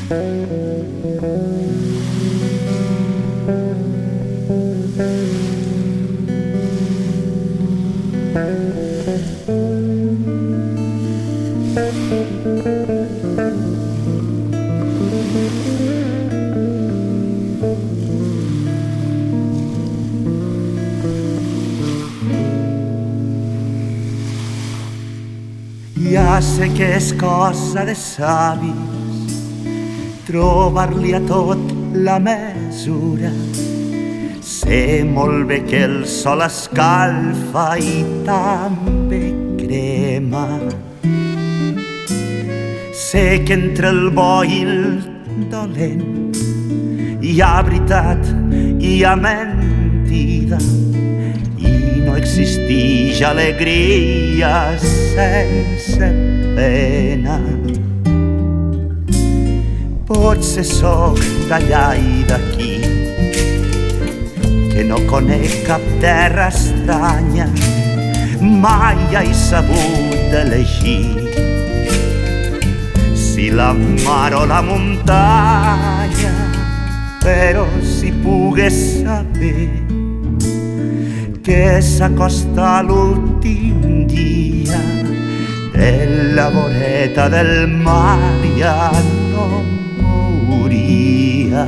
Ja sé que és cosa de savis trobar-li a tot la mesura. Sé molt bé que el sol escalfa i també crema. Sé que entre el bo i el dolent hi ha veritat, hi ha mentida, i no existeix alegria sense pena. Potser sóc d'allà i d'aquí, que no conec cap terra estranya, mai he sabut elegir si la mar o la muntanya. Però si pogués saber que s'acosta l'últim dia de la voreta del mar, ja no mouria.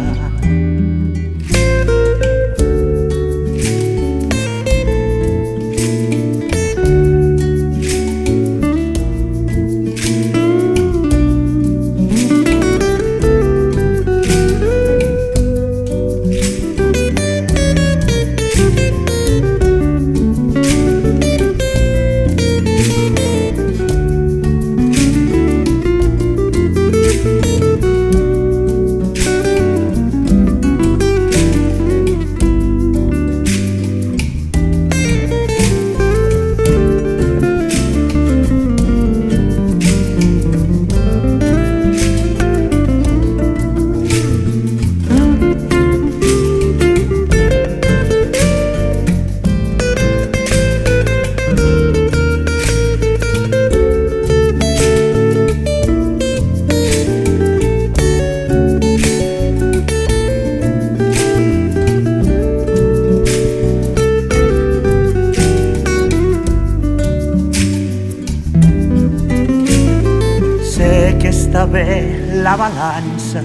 Està bé la balança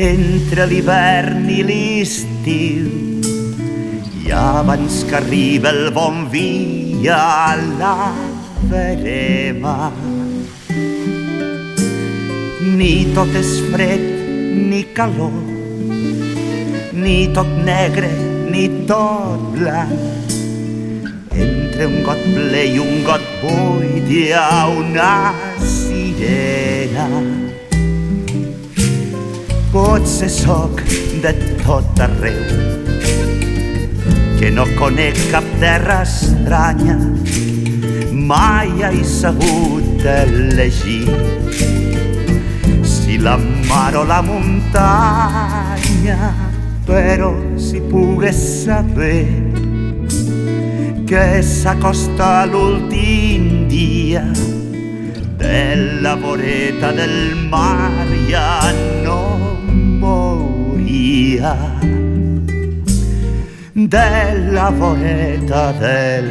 entre l'hivern i l'estiu, i abans que arriba el bon vi ja la verema. Ni tot és fred ni calor, ni tot negre ni tot blanc. Entre un got ple i un got buit hi ha una sirena. Potser sóc de tot arreu, que no conec cap terra estranya, mai he sabut elegir si la mar o la muntanya. Però si pogués saber que s'acosta l'últim dia de la voreta del mar, ja no mouria. De la voreta del